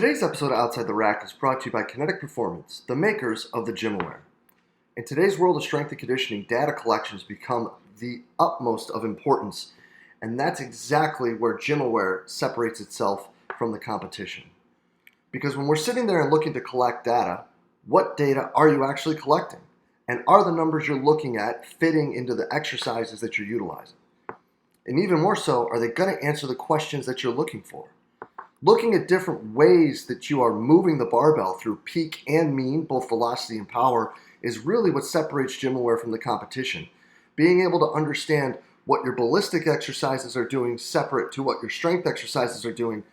Today's episode of Outside the Rack is brought to you by Kinetic Performance, the makers of the Gymaware. In today's world of strength and conditioning, data collections become the utmost of importance, and that's exactly where Gymaware separates itself from the competition. Because when we're sitting there and looking to collect data, what data are you actually collecting? And are the numbers you're looking at fitting into the exercises that you're utilizing? And even more so, are they going to answer the questions that you're looking for? Looking at different ways that you are moving the barbell through peak and mean, both velocity and power, is really what separates Gymaware from the competition. Being able to understand what your ballistic exercises are doing separate to what your strength exercises are doing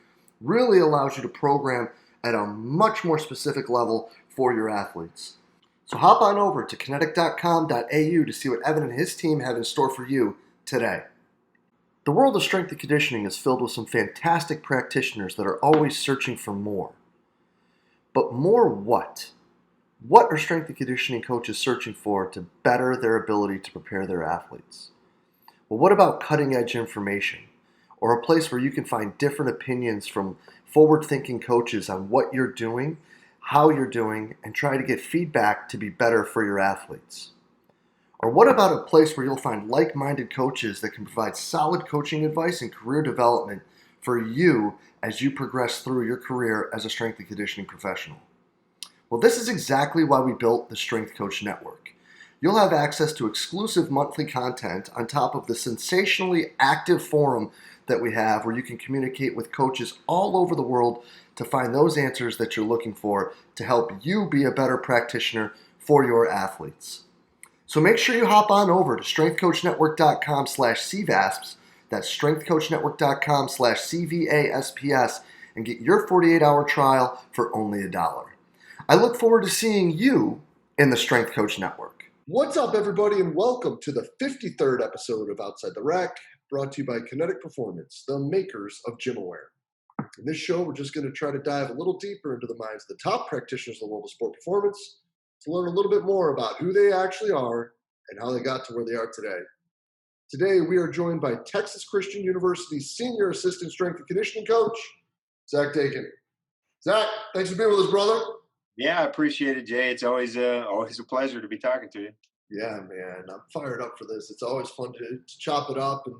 really allows you to program at a much more specific level for your athletes. So hop on over to kinetic.com.au to see what Evan and his team have in store for you today. The world of strength and conditioning is filled with some fantastic practitioners that are always searching for more. But more what? What are strength and conditioning coaches searching for to better their ability to prepare their athletes? Well, what about cutting edge information? Or a place where you can find different opinions from forward-thinking coaches on what you're doing, how you're doing, and try to get feedback to be better for your athletes? Or what about a place where you'll find like-minded coaches that can provide solid coaching advice and career development for you as you progress through your career as a strength and conditioning professional? Well, this is exactly why we built the Strength Coach Network. You'll have access to exclusive monthly content on top of the sensationally active forum that we have where you can communicate with coaches all over the world to find those answers that you're looking for to help you be a better practitioner for your athletes. So make sure you hop on over to strengthcoachnetwork.com/CVASPS, that's strengthcoachnetwork.com/CVASPS, and get your 48-hour trial for only $1. I look forward to seeing you in the Strength Coach Network. What's up, everybody, and welcome to the 53rd episode of Outside the Rack, brought to you by Kinetic Performance, the makers of Gymaware. In this show, we're just going to try to dive a little deeper into the minds of the top practitioners in the world of sport performance to learn a little bit more about who they actually are and how they got to where they are today. Today, we are joined by Texas Christian University's Senior Assistant Strength and Conditioning Coach, Zach Dechant. Zach, thanks for being with us, brother. Yeah, I appreciate it, Jay. It's always a pleasure to be talking to you. Yeah, man, I'm fired up for this. It's always fun to chop it up. And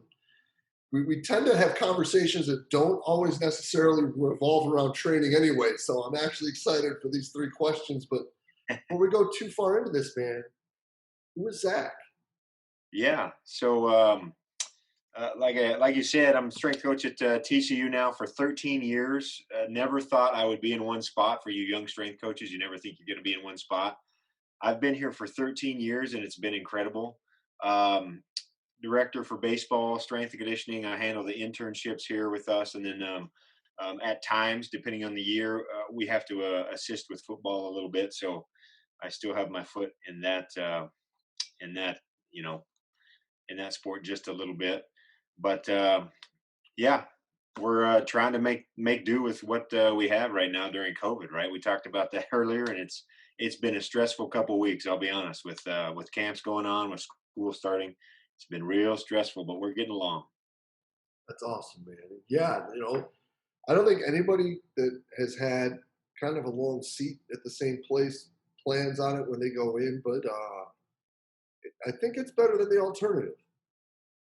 we tend to have conversations that don't always necessarily revolve around training anyway. So I'm actually excited for these three questions. But before we go too far into this, man, who is Zach? Yeah. So, like you said, I'm strength coach at TCU now for 13 years. Never thought I would be in one spot. For you young strength coaches, you never think you're going to be in one spot. I've been here for 13 years, and it's been incredible. Director for baseball, strength and conditioning. I handle the internships here with us, and then at times, depending on the year, we have to assist with football a little bit. So I still have my foot in that, in that, you know, in that sport just a little bit. But yeah, we're trying to make do with what we have right now during COVID. Right, we talked about that earlier, and it's been a stressful couple weeks. I'll be honest, with camps going on, with school starting. It's been real stressful, but we're getting along. That's awesome, man. Yeah, I don't think anybody that has had kind of a long seat at the same place plans on it when they go in, but I think it's better than the alternative.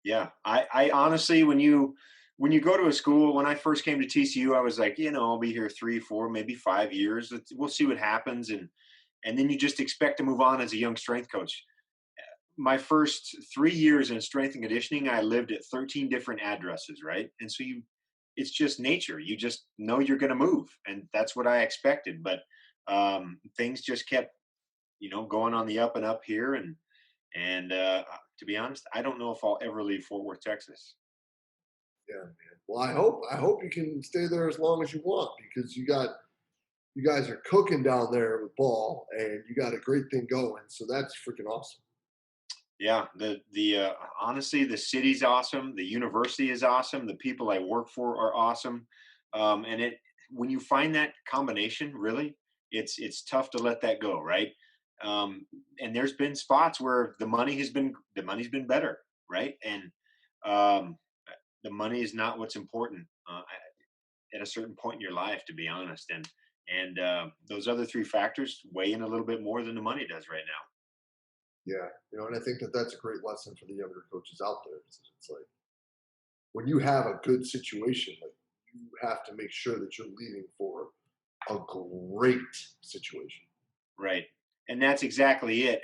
Yeah, I honestly, when you go to a school, when I first came to TCU, I was like, I'll be here 3, 4, maybe 5 years. We'll see what happens, and then you just expect to move on as a young strength coach. My first 3 years in strength and conditioning, I lived at 13 different addresses, right? And so it's just nature. You just know you're going to move, and that's what I expected. But things just kept, going on the up and up here, and to be honest, I don't know if I'll ever leave Fort Worth, Texas. Yeah, man. Well, I hope you can stay there as long as you want, because you guys are cooking down there with ball, and you got a great thing going. So that's freaking awesome. Yeah, the honestly, the city's awesome. The university is awesome. The people I work for are awesome. And when you find that combination, really, it's tough to let that go, right? And there's been spots where the money's been better, right? And the money is not what's important. at a certain point in your life, to be honest. And those other three factors weigh in a little bit more than the money does right now. Yeah, and I think that that's a great lesson for the younger coaches out there. It's like when you have a good situation, like you have to make sure that you're leaving for a great situation. Right. And that's exactly it.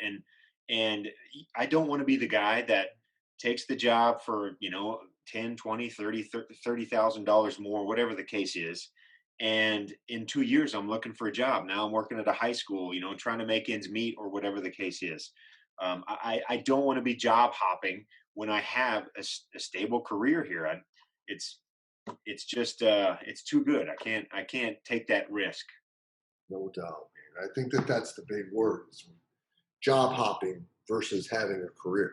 And I don't want to be the guy that takes the job for, 10, 20, 30, $30,000 more, whatever the case is. And in 2 years, I'm looking for a job. Now I'm working at a high school, trying to make ends meet or whatever the case is. I don't want to be job hopping when I have a stable career here. It's, it's just, it's too good. I can't take that risk. No doubt, man. I think that that's the big word: is job hopping versus having a career.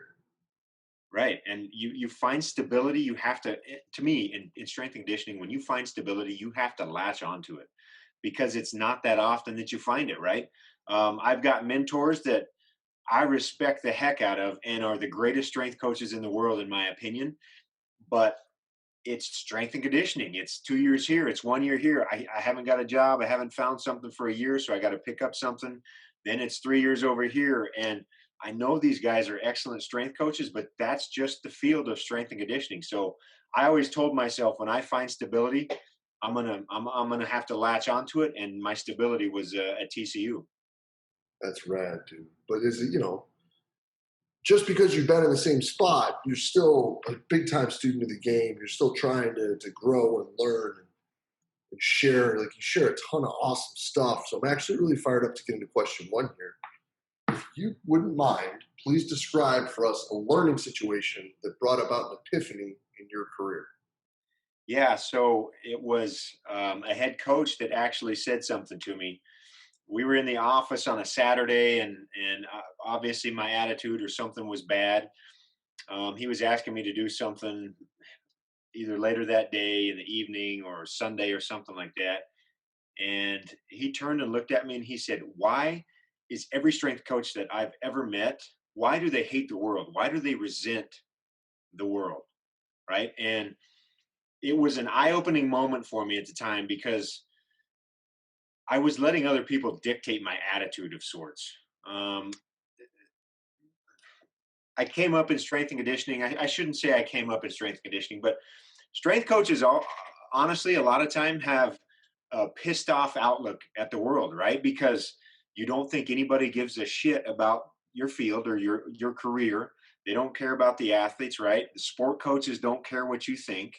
Right. And you find stability, you have to, to me, in strength and conditioning, when you find stability, you have to latch onto it because it's not that often that you find it, right? I've got mentors that I respect the heck out of and are the greatest strength coaches in the world, in my opinion. But it's strength and conditioning. It's 2 years here, it's 1 year here. I haven't got a job. I haven't found something for a year, so I got to pick up something. Then it's 3 years over here. And I know these guys are excellent strength coaches, but that's just the field of strength and conditioning. So I always told myself when I find stability, I'm gonna have to latch onto it. And my stability was at TCU. That's rad, dude. But is it, just because you've been in the same spot, you're still a big time student of the game. You're still trying to grow and learn and share. Like you share a ton of awesome stuff. So I'm actually really fired up to get into question one here. If you wouldn't mind, please describe for us a learning situation that brought about an epiphany in your career. Yeah, so it was a head coach that actually said something to me. We were in the office on a Saturday, and obviously my attitude or something was bad. He was asking me to do something either later that day in the evening or Sunday or something like that. And he turned and looked at me and he said, "Why is every strength coach that I've ever met, why do they hate the world? Why do they resent the world?" Right. And it was an eye opening moment for me at the time because I was letting other people dictate my attitude of sorts. Um, I came up in strength and conditioning. I shouldn't say I came up in strength and conditioning, but strength coaches, honestly, a lot of time have a pissed off outlook at the world, right? Because you don't think anybody gives a shit about your field or your career. They don't care about the athletes, right? The sport coaches don't care what you think,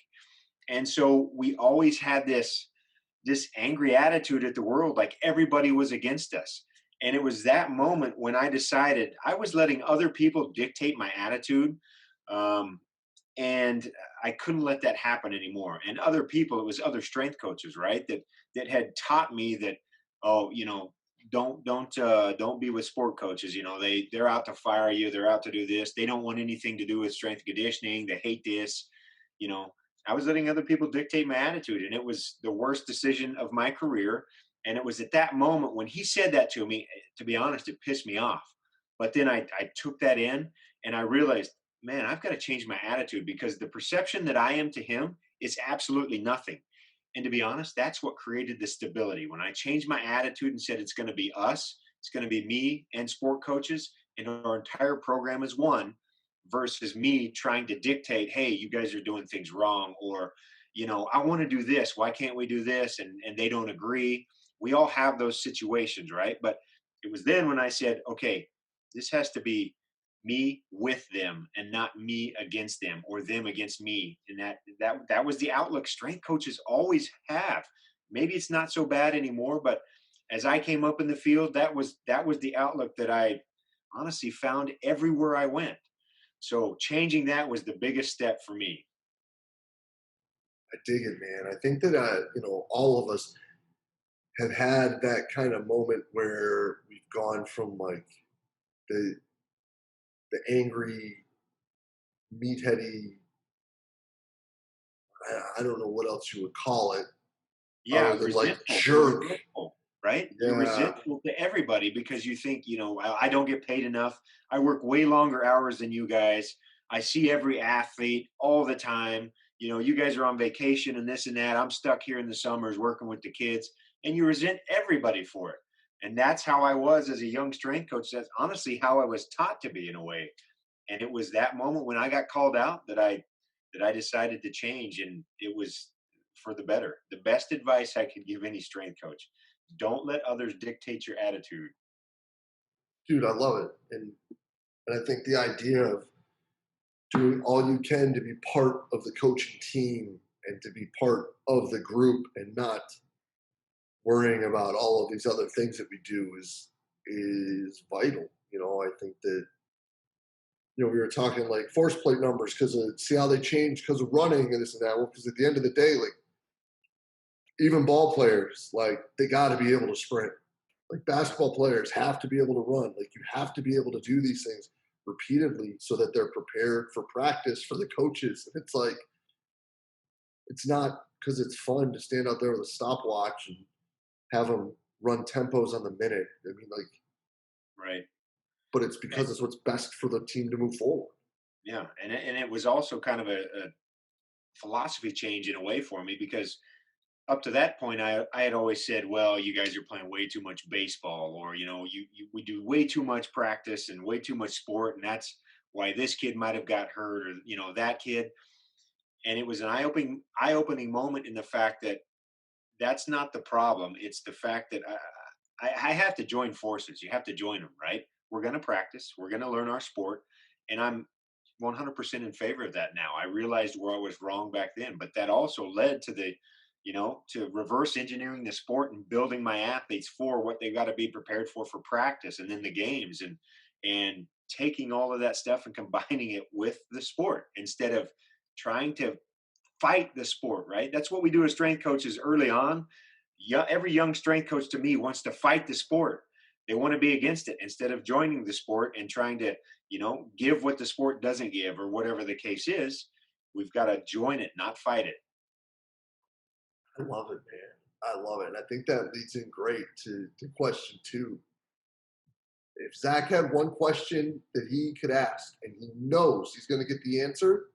and so we always had this angry attitude at the world, like everybody was against us. And it was that moment when I decided I was letting other people dictate my attitude. Um, and I couldn't let that happen anymore. And other people, it was other strength coaches, right? That had taught me that, oh, don't be with sport coaches. They're out to fire you. They're out to do this. They don't want anything to do with strength and conditioning. They hate this. You know, I was letting other people dictate my attitude, and it was the worst decision of my career. And it was at that moment when he said that to me, to be honest, it pissed me off. But then I took that in and I realized, man, I've got to change my attitude because the perception that I am to him is absolutely nothing. And to be honest, that's what created the stability. When I changed my attitude and said it's going to be us, it's going to be me and sport coaches, and our entire program is one versus me trying to dictate, hey, you guys are doing things wrong, or, I want to do this. Why can't we do this? And they don't agree. We all have those situations, right? But it was then when I said, okay, this has to be me with them and not me against them or them against me. And that was the outlook strength coaches always have. Maybe it's not so bad anymore, but as I came up in the field, that was the outlook that I honestly found everywhere I went. So changing that was the biggest step for me. I dig it, man. I think that all of us have had that kind of moment where we've gone from like the the angry, meatheady. I don't know what else you would call it, Yeah, other than like resentful. You're jerk. resentful, right? You're Yeah, resentful to everybody because you think, I don't get paid enough. I work way longer hours than you guys. I see every athlete all the time. you guys are on vacation and this and that. I'm stuck here in the summers working with the kids, and you resent everybody for it. And that's how I was as a young strength coach. That's honestly how I was taught to be in a way. And it was that moment when I got called out that I decided to change, and it was for the better. The best advice I could give any strength coach: don't let others dictate your attitude. Dude, I love it. And I think the idea of doing all you can to be part of the coaching team and to be part of the group and not worrying about all of these other things that we do is vital. I think that we were talking like force plate numbers because of see how they change because of running and this and that. Well, because at the end of the day, like even ball players, like they got to be able to sprint. Like basketball players have to be able to run. Like you have to be able to do these things repeatedly so that they're prepared for practice for the coaches. And it's like it's not because it's fun to stand out there with a stopwatch and have them run tempos on the minute. I mean, like, Right. but it's because it's what's best for the team to move forward. Yeah. And it was also kind of a philosophy change in a way for me, because up to that point, I had always said, well, you guys are playing way too much baseball, or, we do way too much practice and way too much sport. And that's why this kid might have got hurt, or, that kid. And it was an eye-opening moment in the fact that that's not the problem. It's the fact that I have to join forces. You have to join them, right? We're going to practice. We're going to learn our sport. And I'm 100% in favor of that now. I realized where I was wrong back then, but that also led to to reverse engineering the sport and building my athletes for what they got to be prepared for practice and then the games, and taking all of that stuff and combining it with the sport instead of trying to fight the sport, right? That's what we do as strength coaches early on. Yeah, every young strength coach to me wants to fight the sport. They want to be against it instead of joining the sport and trying to, give what the sport doesn't give, or whatever the case is. We've got to join it, not fight it. I love it, man. I love it. And I think that leads in great to question two. If Zach had one question that he could ask and he knows he's going to get the answer,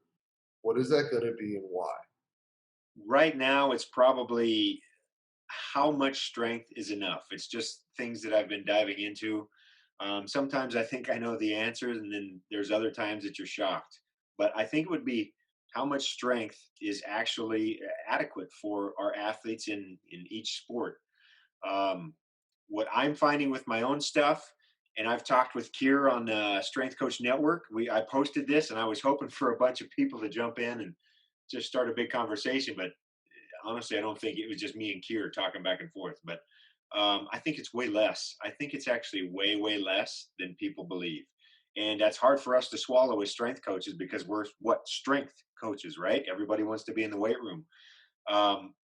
what is that going to be and why? Right now, it's probably how much strength is enough. It's just things that I've been diving into. Sometimes I think I know the answers, and then there's other times that you're shocked. But I think it would be how much strength is actually adequate for our athletes in each sport. Um, what I'm finding with my own stuff, and I've talked with Kier on Strength Coach Network. I posted this, and I was hoping for a bunch of people to jump in and just start a big conversation. But honestly, I don't think it was just me and Kier talking back and forth. But I think it's way less. I think it's actually way, way less than people believe. And that's hard for us to swallow as strength coaches, because we're what, strength coaches, right? Everybody wants to be in the weight room.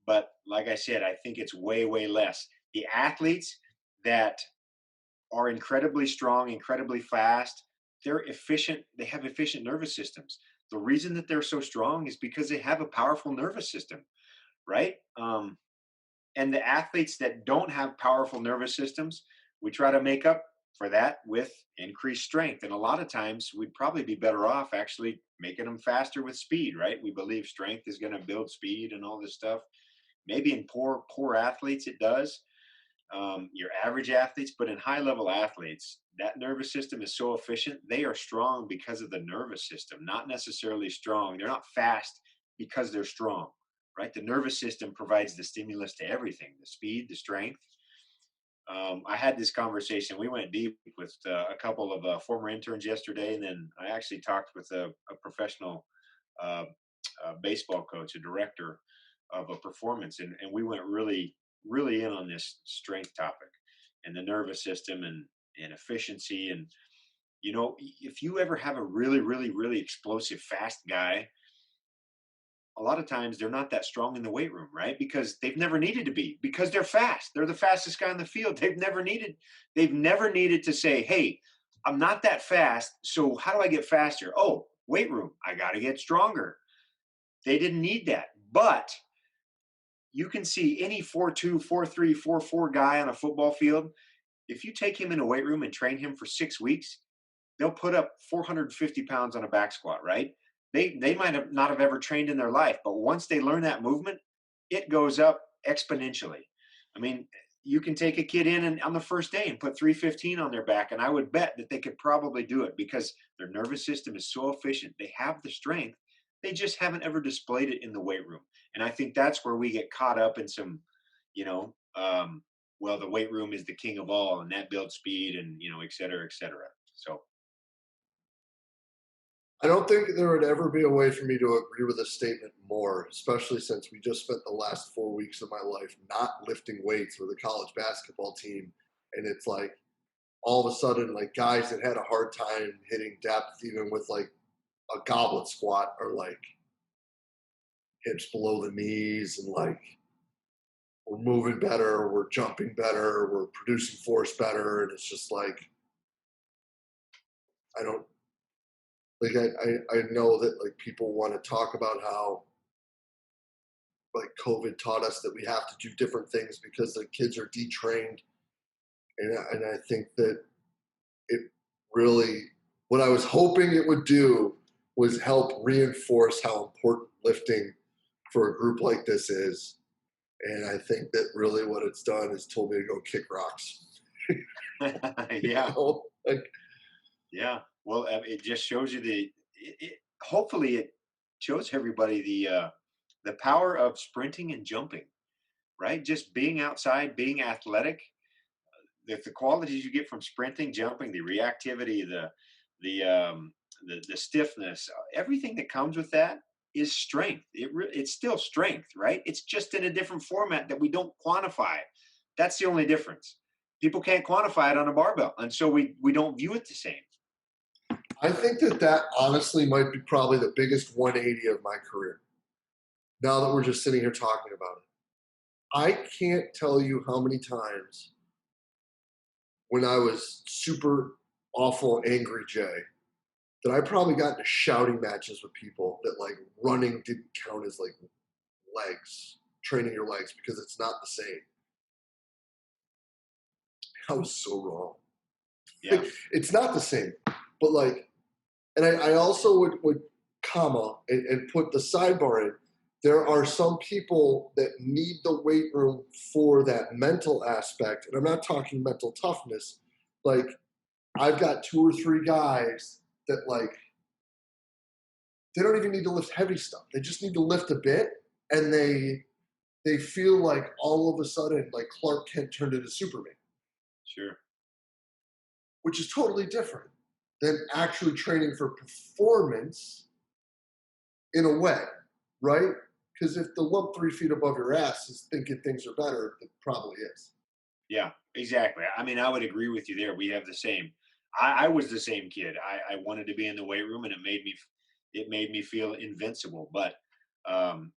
But like I said, I think it's way, way less. The athletes that are incredibly strong, incredibly fast, they're efficient. They have efficient nervous systems. The reason that they're so strong is because they have a powerful nervous system, right? And the athletes that don't have powerful nervous systems, we try to make up for that with increased strength. And a lot of times we'd probably be better off actually making them faster with speed, right? We believe strength is going to build speed and all this stuff. Maybe in poor athletes it does, your average athletes, but in high level athletes, that nervous system is so efficient. They are strong because of the nervous system, not necessarily strong. They're not fast because they're strong, right? The nervous system provides the stimulus to everything, the speed, the strength. I had this conversation. We went deep with a couple of former interns yesterday, and then I actually talked with a professional uh, baseball coach, a director of a performance, and we went really, really in on this strength topic and the nervous system and efficiency. And if you ever have a really, really, really explosive, fast guy, a lot of times they're not that strong in the weight room, right? Because they've never needed to be, because they're fast. They're the fastest guy in the field. They've never needed to say, hey, I'm not that fast, so how do I get faster? Oh, weight room, I got to get stronger. They didn't need that. But you can see any 4'2", 4'3", 4'4" guy on a football field. If you take him in a weight room and train him for 6 weeks, they'll put up 450 pounds on a back squat, right? they might have not have ever trained in their life, but once they learn that movement, it goes up exponentially. I mean, you can take a kid in and on the first day and put 315 on their back, and I would bet that they could probably do it because their nervous system is so efficient. They have the strength. They just haven't ever displayed it in the weight room. And I think that's where we get caught up in some, you know, well, the weight room is the king of all, and that builds speed, and et cetera, et cetera. So I don't think there would ever be a way for me to agree with this statement more, especially since we just spent the last 4 weeks of my life not lifting weights with a college basketball team. And it's like all of a sudden, like guys that had a hard time hitting depth, even with like a goblet squat, are like hips below the knees and like we're moving better, we're jumping better, we're producing force better. And it's just like, I don't like, I know that like people want to talk about how like COVID taught us that we have to do different things because the kids are detrained. And I think that it really, what I was hoping it would do was help reinforce how important lifting for a group like this is. And I think that really what it's done is told me to go kick rocks. You yeah, know? Like, yeah. Well, it just shows you hopefully it shows everybody the power of sprinting and jumping, right? Just being outside, being athletic, the qualities you get from sprinting, jumping, the reactivity, the the stiffness, everything that comes with that is strength. It's still strength, right? It's just in a different format that we don't quantify. That's the only difference. People can't quantify it on a barbell, and so we don't view it the same. I think that that honestly might be probably the biggest 180 of my career. Now that we're just sitting here talking about it, I can't tell you how many times when I was super awful angry Jay that I probably got into shouting matches with people that like running didn't count as like legs, training your legs because it's not the same. I was so wrong. Yeah, Like, it's not the same, but like, and I also would comma and put the sidebar in. There are some people that need the weight room for that mental aspect, and I'm not talking mental toughness. Like I've got two or three guys that like they don't even need to lift heavy stuff. They just need to lift a bit, and they feel like all of a sudden like Clark Kent turned into Superman, sure. which is totally different than actually training for performance in a way, right? Because if the lump 3 feet above your ass is thinking things are better, it probably is. Yeah, exactly. I mean, I would agree with you there. We have the same. I was the same kid. I wanted to be in the weight room, and it made me feel invincible. But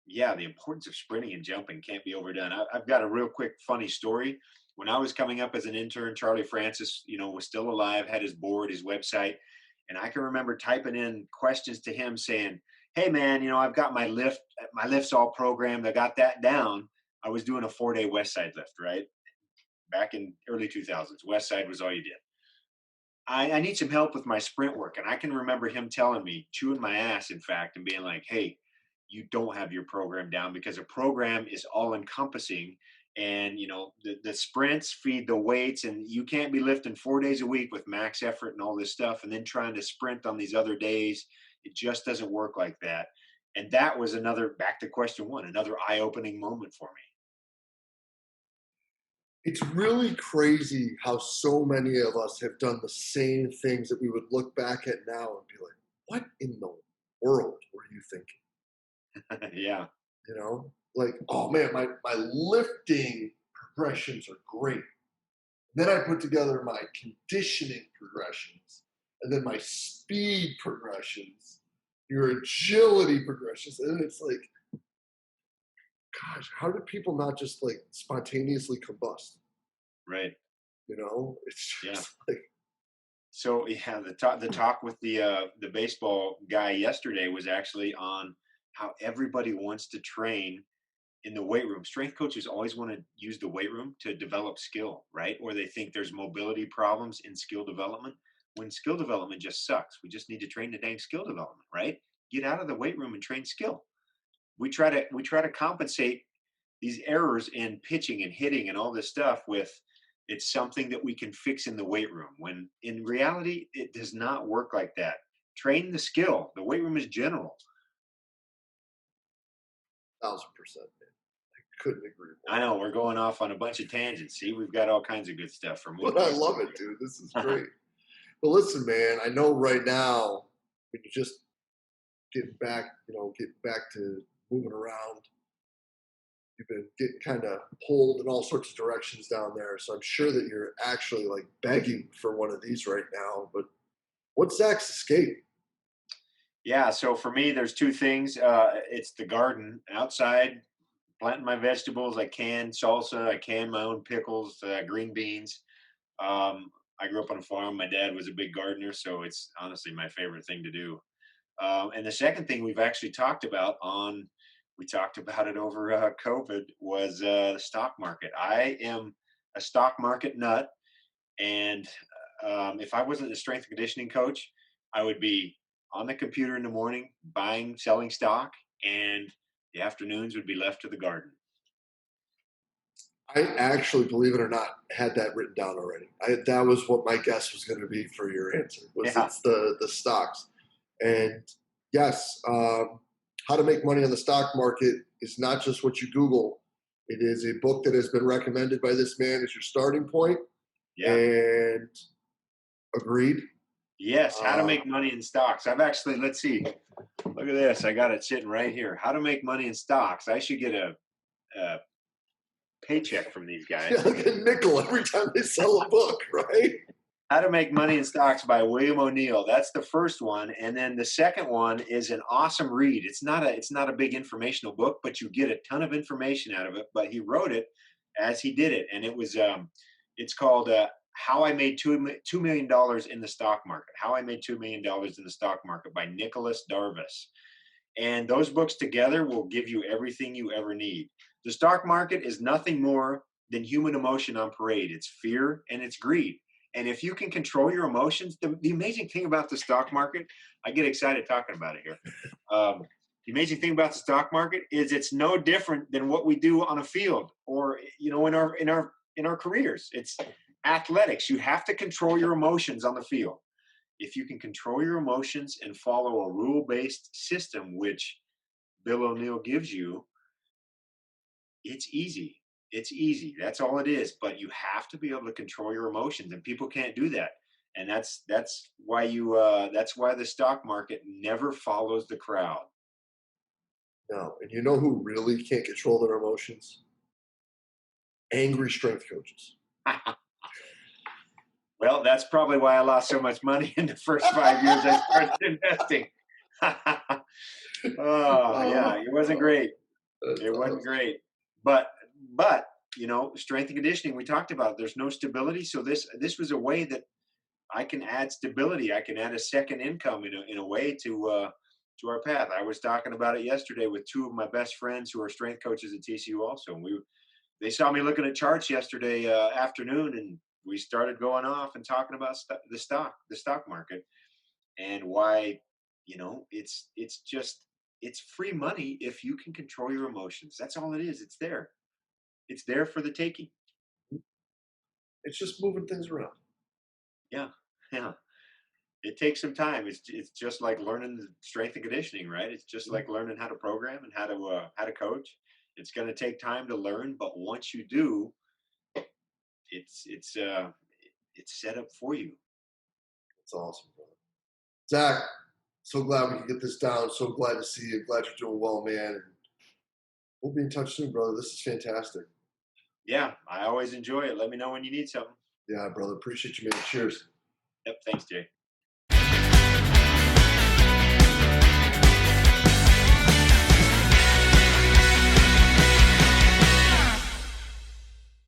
yeah, the importance of sprinting and jumping can't be overdone. I've got a real quick funny story. When I was coming up as an intern, Charlie Francis, was still alive, had his board, his website, and I can remember typing in questions to him saying, "Hey, man, I've got my lifts all programmed. I got that down." I was doing a 4-day West Side lift, right? Back in early 2000s. West Side was all you did. I need some help with my sprint work. And I can remember him telling me, chewing my ass, in fact, and being like, hey, you don't have your program down because a program is all encompassing. And, the sprints feed the weights, and you can't be lifting 4 days a week with max effort and all this stuff and then trying to sprint on these other days. It just doesn't work like that. And that was another, back to question one, another eye opening moment for me. It's really crazy how so many of us have done the same things that we would look back at now and be like, what in the world were you thinking? Yeah. Like, oh man, my lifting progressions are great. Then I put together my conditioning progressions and then my speed progressions, your agility progressions. And it's like, gosh, how did people not just like spontaneously combust? Right. It's Yeah. just like, So yeah, the talk with the baseball guy yesterday was actually on how everybody wants to train in the weight room. Strength coaches always want to use the weight room to develop skill, right? Or they think there's mobility problems in skill development when skill development just sucks. We just need to train the dang skill development, right? get out of the weight room and train skill. We try to compensate these errors in pitching and hitting and all this stuff with it's something that we can fix in the weight room, when in reality it does not work like that. Train the skill. The weight room is general. 1,000%, man. I couldn't agree I more. know we're going off on a bunch of tangents. See, we've got all kinds of good stuff for But movement. I love it, dude. This is great. But listen, man, I know right now when you're just getting back, getting back to moving around, you've been getting kind of pulled in all sorts of directions down there. So I'm sure that you're actually like begging for one of these right now. But what's Zach's escape? Yeah, so for me, there's two things. It's the garden outside, planting my vegetables. I can salsa. I can my own pickles, green beans. I grew up on a farm. My dad was a big gardener, so it's honestly my favorite thing to do. And the second thing we've actually talked about we talked about it over COVID, was the stock market. I am a stock market nut, and if I wasn't a strength and conditioning coach, I would be on the computer in the morning buying, selling stock, and the afternoons would be left to the garden. I actually, believe it or not, had that written down already. That was what my guess was going to be for your answer. Was Yeah, it's the stocks, and yes, how to make money on the stock market is not just what you Google. It is a book that has been recommended by this man as your starting point, yeah. and agreed. Yes, how to Uh, make money in stocks. I've actually, let's see, look at this. I got it sitting right here. How to make money in stocks. I should get a paycheck from these yeah, guys. like a nickel every time they sell a book, right? How to Make Money in Stocks by William O'Neill. That's the first one, and then the second one is an awesome read. It's not a big informational book, but you get a ton of information out of it. But he wrote it as he did it, and it's called How I Made $2 million in the Stock Market. How I Made $2 million in the Stock Market by Nicholas Darvis. And those books together will give you everything you ever need. The stock market is nothing more than human emotion on parade. It's fear and it's greed. And if you can control your emotions, the amazing thing about the stock market, I get excited talking about it here. The amazing thing about the stock market is it's no different than what we do on a field, or in our careers. It's athletics. You have to control your emotions on the field. If you can control your emotions and follow a rule-based system, which Bill O'Neill gives you, it's easy. It's easy. That's all it is. But you have to be able to control your emotions, and people can't do that. And that's why the stock market never follows the crowd. No, and you know who really can't control their emotions? Angry strength coaches. Well, that's probably why I lost so much money in the first 5 years I started investing. Oh yeah, it wasn't great. That's It wasn't awesome. great. But strength and conditioning, we talked about, there's no stability. So this was a way that I can add stability. I can add a second income in a way to our path. I was talking about it yesterday with two of my best friends who are strength coaches at TCU also. And they saw me looking at charts yesterday afternoon, and we started going off and talking about the stock market, and why it's free money if you can control your emotions. That's all it is. It's there for the taking. It's just moving things around. Yeah, yeah. It takes some time. It's just like learning the strength and conditioning, right? It's just like learning how to program and how to coach. It's going to take time to learn, but once you do, it's set up for you. It's awesome, brother. Zach, so glad we can get this down. So glad to see you. Glad you're doing well, man. And we'll be in touch soon, brother. This is fantastic. Yeah, I always enjoy it. Let me know when you need something. Yeah, brother. Appreciate you, man. Cheers. Yep. Thanks, Jay.